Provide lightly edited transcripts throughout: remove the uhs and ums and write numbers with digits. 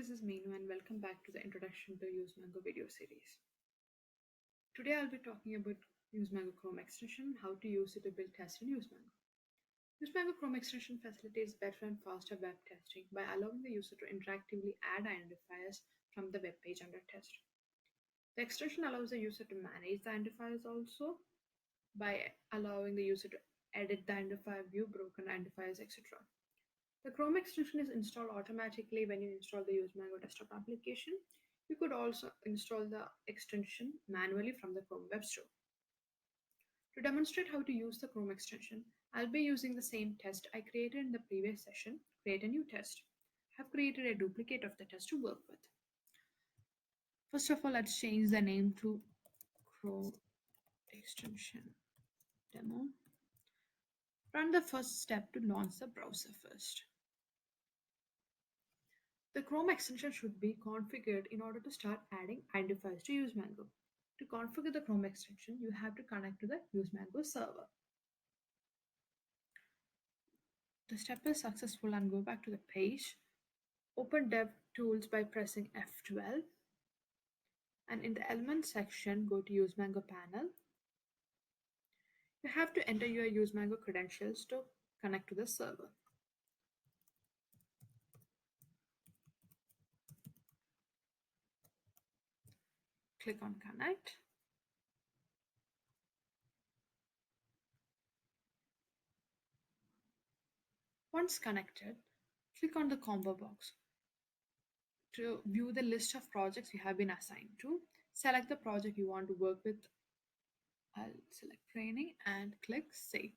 this is Meenu and welcome back to the Introduction to UseMango video series. Today I'll be talking about UseMango Chrome extension, how to use it to build tests in UseMango. UseMango Chrome extension facilitates better and faster web testing by allowing the user to interactively add identifiers from the web page under test. The extension allows the user to manage the identifiers also by allowing the user to edit the identifier, view broken identifiers, etc. The Chrome extension is installed automatically when you install the UseMango desktop application. You could also install the extension manually from the Chrome Web Store. To demonstrate how to use the Chrome extension, I'll be using the same test I created in the previous session, create a new test. I have created a duplicate of the test to work with. First of all, let's change the name to Chrome extension demo. Run the first step to launch the browser first. The Chrome extension should be configured in order to start adding identifiers to UseMango. To configure the Chrome extension, you have to connect to the UseMango server. The step is successful and go back to the page. Open DevTools by pressing F12. And in the Elements section, go to UseMango panel. You have to enter your UseMango credentials to connect to the server. Click on Connect. Once connected, click on the combo box. To view the list of projects you have been assigned to, select the project you want to work with. I'll select training and click Save.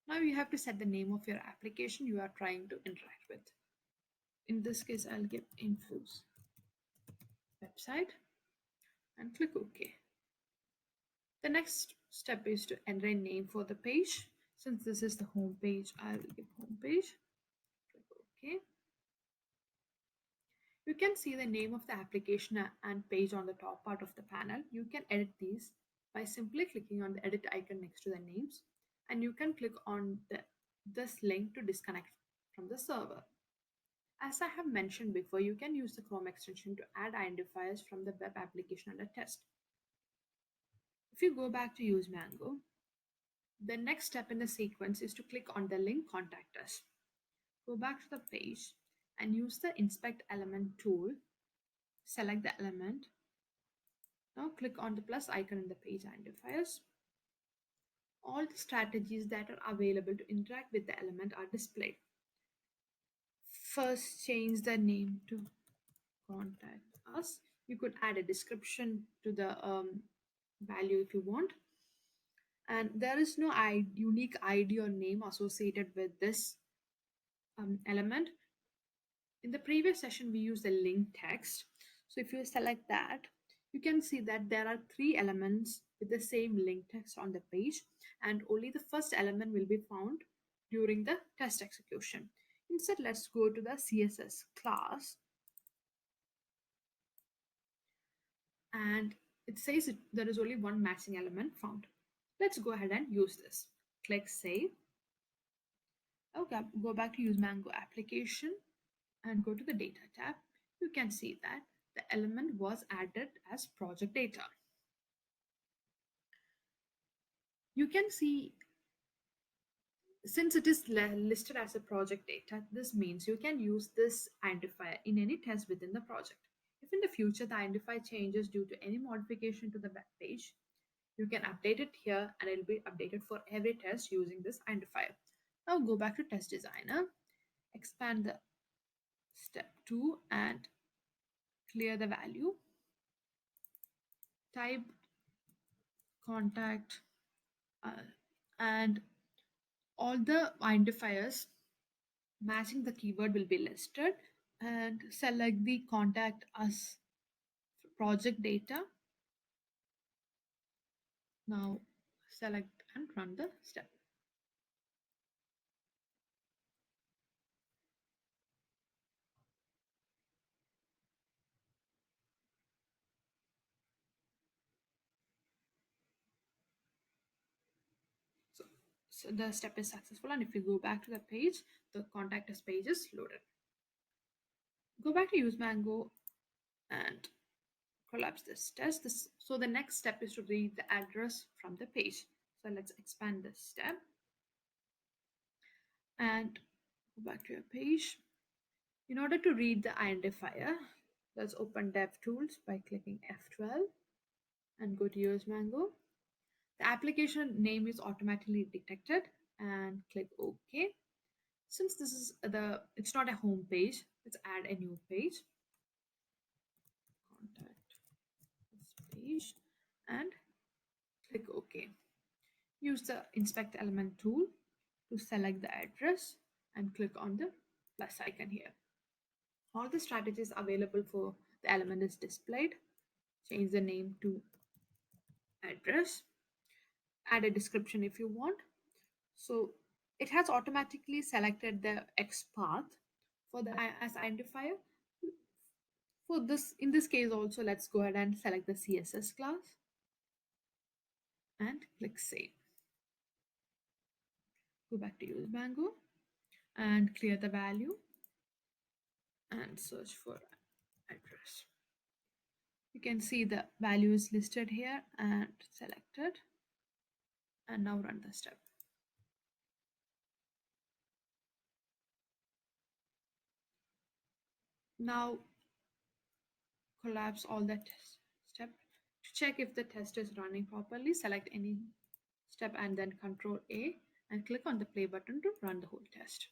Now you have to set the name of your application you are trying to interact with. In this case, I'll give Infos website and click OK. The next step is to enter a name for the page. Since this is the home page, I will give home page. Click OK. You can see the name of the application and page on the top part of the panel. You can edit these by simply clicking on the edit icon next to the names, and you can click on this link to disconnect from the server. As I have mentioned before, you can use the Chrome extension to add identifiers from the web application under test. If you go back to UseMango, the next step in the sequence is to click on the link Contact Us. Go back to the page and use the Inspect Element tool. Select the element. Now click on the plus icon in the page identifiers. All the strategies that are available to interact with the element are displayed. First, change the name to Contact Us. You could add a description to the value if you want. And there is no unique ID or name associated with this element. In the previous session, we used the link text. So if you select that, you can see that there are 3 elements with the same link text on the page, and only the first element will be found during the test execution. Instead, let's go to the CSS class, and it says there is only one matching element found. Let's go ahead and use this. Click Save. Okay, go back to UseMango application and go to the Data tab. You can see that the element was added as project data. You can see, since it is listed as a project data, this means you can use this identifier in any test within the project. If in the future the identifier changes due to any modification to the web page, you can update it here and it will be updated for every test using this identifier. Now go back to Test Designer, expand the step 2 and clear the value. Type contact and all the identifiers matching the keyword will be listed, and select the Contact Us project data. Now select and run the step. So the step is successful, and if you go back to the page, the Contact Us page is loaded. Go back to use Mango and collapse this test. So the next step is to read the address from the page. So let's expand this step and go back to your page. In order to read the identifier, let's open DevTools by clicking F12 and go to use Mango. The application name is automatically detected and click OK. Since this is it's not a home page, let's add a new page. Contact this page and click OK. Use the inspect element tool to select the address and click on the plus icon here. All the strategies available for the element is displayed. Change the name to address. Add a description if you want. So it has automatically selected the X path for the as identifier. For this, in this case also, let's go ahead and select the CSS class and click save. Go back to use Mango and clear the value and search for address. You can see the value is listed here and selected, and now run the step. Now collapse all the step. To check if the test is running properly, select any step and then Control A and click on the play button to run the whole test.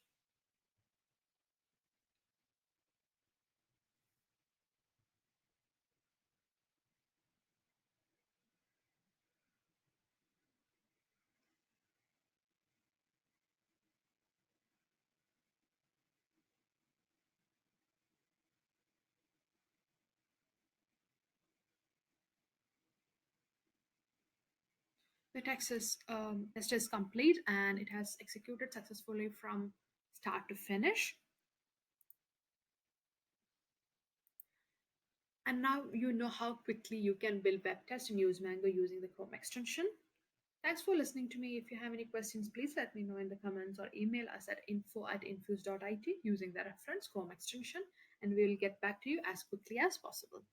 The test is complete and it has executed successfully from start to finish. And now you know how quickly you can build web tests in UseMango using the Chrome extension. Thanks for listening to me. If you have any questions, please let me know in the comments or email us at info@infuse.it using the reference Chrome extension, and we will get back to you as quickly as possible.